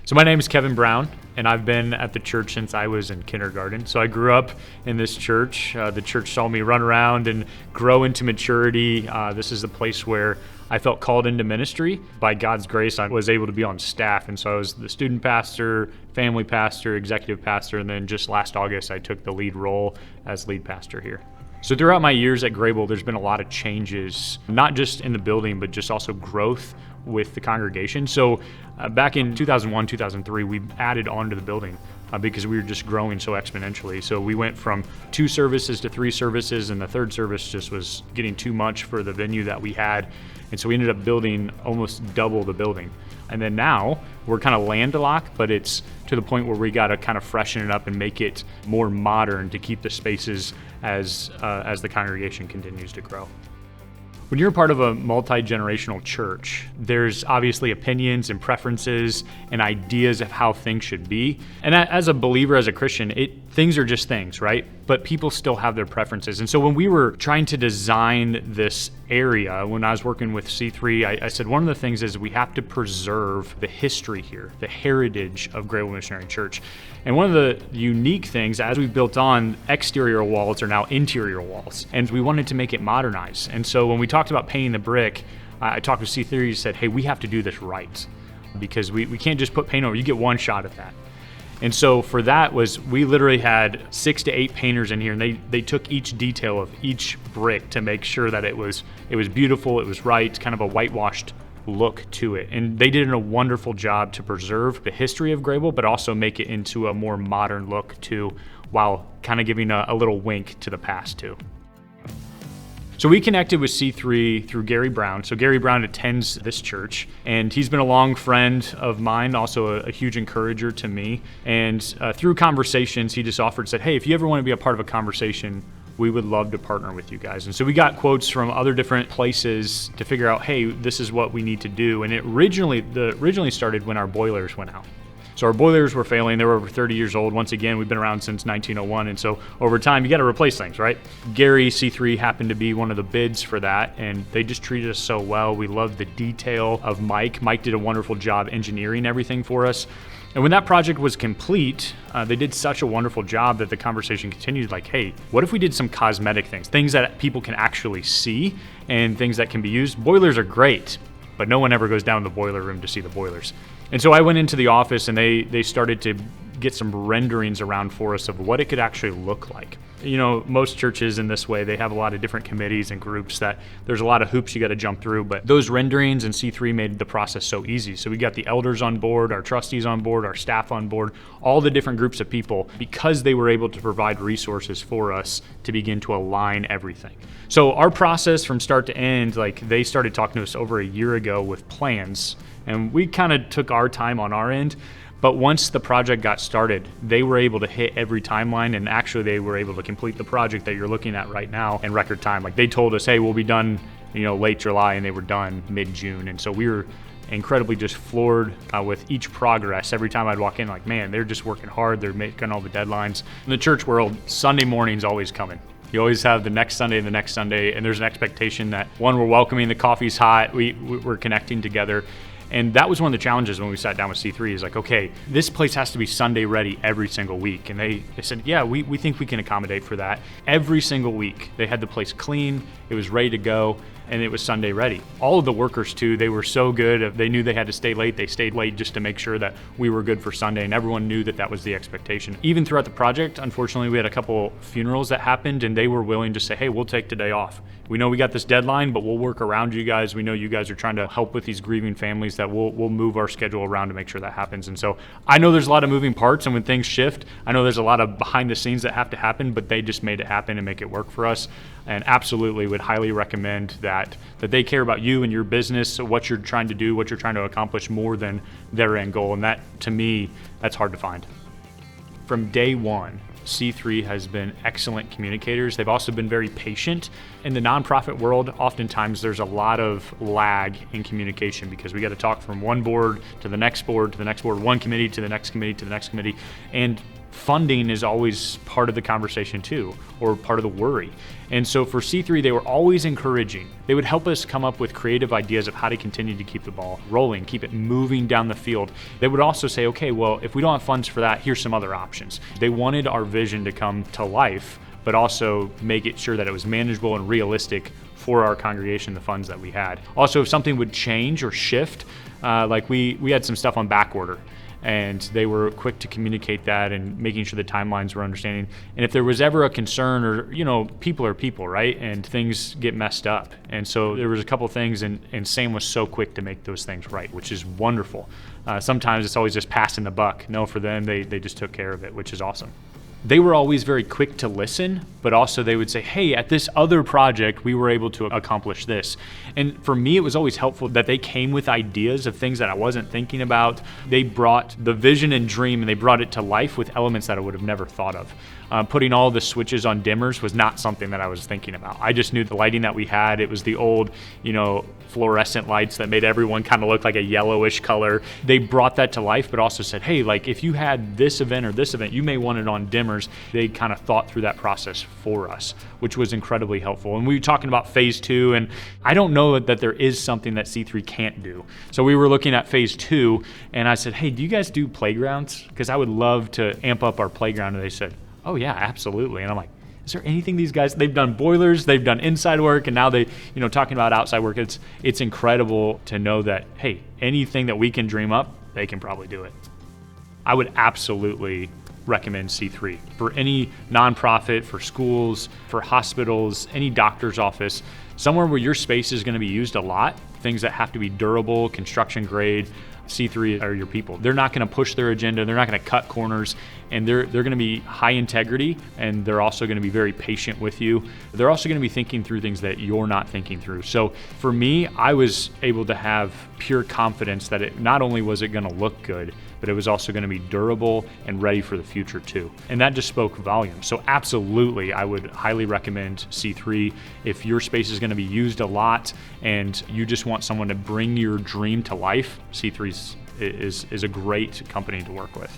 So my name is Kevin Brown, and I've been at the church since I was in kindergarten. So I grew up in this church. The church saw me run around and grow into maturity. This is the place where I felt called into ministry. By God's grace, I was able to be on staff. And so I was the student pastor, family pastor, executive pastor, and then just last August, I took the lead role as lead pastor here. So throughout my years at Grabill, there's been a lot of changes, not just in the building, but just also growth with the congregation. So back in 2001, 2003, we added on to the building because we were just growing so exponentially. So we went from 2 services to 3 services, and the 3rd service just was getting too much for the venue that we had. And so we ended up building almost double the building. And then now we're kind of landlocked, but it's to the point where we got to kind of freshen it up and make it more modern to keep the spaces as the congregation continues to grow. When you're a part of a multi-generational church, there's obviously opinions and preferences and ideas of how things should be. And as a believer, as a Christian, things are just things, right? But people still have their preferences. And so when we were trying to design this area, when I was working with C3, I said one of the things is we have to preserve the history here, the heritage of Grabill Missionary Church. And one of the unique things, as we've built on, exterior walls are now interior walls. And we wanted to make it modernized. And so when we talked about painting the brick, I talked with C3, he said, hey, we have to do this right because we can't just put paint over. You get one shot at that. And so for that we literally had 6 to 8 painters in here, and they took each detail of each brick to make sure that it was beautiful, it was right, kind of a whitewashed look to it. And they did a wonderful job to preserve the history of Grabill, but also make it into a more modern look too, while kind of giving a little wink to the past too. So we connected with C3 through Gary Brown. So Gary Brown attends this church, and he's been a long friend of mine, also a huge encourager to me. And through conversations, he just said, hey, if you ever want to be a part of a conversation, we would love to partner with you guys. And so we got quotes from other different places to figure out, hey, this is what we need to do. And it originally started when our boilers went out. So our boilers were failing. They were over 30 years old. Once again, we've been around since 1901. And so over time, you got to replace things, right? Gary C3 happened to be one of the bids for that. And they just treated us so well. We loved the detail of Mike. Mike did a wonderful job engineering everything for us. And when that project was complete, they did such a wonderful job that the conversation continued like, hey, what if we did some cosmetic things that people can actually see and things that can be used? Boilers are great, but no one ever goes down to the boiler room to see the boilers. And so I went into the office and they started to get some renderings around for us of what it could actually look like. You know, most churches in this way, they have a lot of different committees and groups that there's a lot of hoops you got to jump through, but those renderings and C3 made the process so easy. So we got the elders on board, our trustees on board, our staff on board, all the different groups of people, because they were able to provide resources for us to begin to align everything. So our process from start to end, like they started talking to us over a year ago with plans, and we kind of took our time on our end. But once the project got started, they were able to hit every timeline, and actually they were able to complete the project that you're looking at right now in record time. Like they told us, hey, we'll be done, late July, and they were done mid-June. And so we were incredibly just floored with each progress. Every time I'd walk in, like, man, they're just working hard. They're making all the deadlines. In the church world, Sunday morning's always coming. You always have the next Sunday and the next Sunday, and there's an expectation that, one, we're welcoming, the coffee's hot, we're connecting together. And that was one of the challenges when we sat down with C3 is like, okay, this place has to be Sunday ready every single week. And they said, yeah, we think we can accommodate for that. Every single week, they had the place clean, it was ready to go, and it was Sunday ready. All of the workers too, they were so good. They knew they had to stay late. They stayed late just to make sure that we were good for Sunday, and everyone knew that that was the expectation. Even throughout the project, unfortunately, we had a couple funerals that happened, and they were willing to say, hey, we'll take today off. We know we got this deadline, but we'll work around you guys. We know you guys are trying to help with these grieving families, that we'll move our schedule around to make sure that happens. And so I know there's a lot of moving parts, and when things shift, I know there's a lot of behind the scenes that have to happen, but they just made it happen and make it work for us. And absolutely would highly recommend that they care about you and your business, what you're trying to do, what you're trying to accomplish more than their end goal. And that, to me, that's hard to find. From day one, C3 has been excellent communicators. They've also been very patient. In the nonprofit world, oftentimes there's a lot of lag in communication because we got to talk from one board to the next board to the next board, one committee to the next committee to the next committee. And funding is always part of the conversation too, or part of the worry. And so for C3, they were always encouraging. They would help us come up with creative ideas of how to continue to keep the ball rolling, keep it moving down the field. They would also say, okay, well, if we don't have funds for that, here's some other options. They wanted our vision to come to life, but also make it sure that it was manageable and realistic for our congregation, the funds that we had. Also, if something would change or shift, like we had some stuff on back order, and they were quick to communicate that and making sure the timelines were understanding. And if there was ever a concern, or people are people, right? And things get messed up. And so there was a couple things, and Sam was so quick to make those things right, which is wonderful. Sometimes it's always just passing the buck. No, for them, they just took care of it, which is awesome. They were always very quick to listen, but also they would say, hey, at this other project, we were able to accomplish this. And for me, it was always helpful that they came with ideas of things that I wasn't thinking about. They brought the vision and dream, and they brought it to life with elements that I would have never thought of. Putting all the switches on dimmers was not something that I was thinking about. I just knew the lighting that we had. It was the old, fluorescent lights that made everyone kind of look like a yellowish color. They brought that to life, but also said, hey, like if you had this event or this event, you may want it on dimmers. They kind of thought through that process for us, which was incredibly helpful. And we were talking about phase 2, and I don't know that there is something that C3 can't do. So we were looking at phase 2, and I said, hey, do you guys do playgrounds? Because I would love to amp up our playground. And they said, oh yeah, absolutely. And I'm like, is there anything they've done boilers, they've done inside work, and now they, talking about outside work. It's incredible to know that, hey, anything that we can dream up, they can probably do it. I would absolutely recommend C3 for any nonprofit, for schools, for hospitals, any doctor's office, somewhere where your space is going to be used a lot, things that have to be durable, construction grade. C3 are your people. They're not going to push their agenda. They're not going to cut corners, and they're going to be high integrity, and they're also going to be very patient with you. They're also going to be thinking through things that you're not thinking through. So for me, I was able to have pure confidence that it not only was it going to look good, but it was also going to be durable and ready for the future too. And that just spoke volumes. So absolutely, I would highly recommend C3 if your space is going to be used a lot and you just want someone to bring your dream to life. C3 is a great company to work with.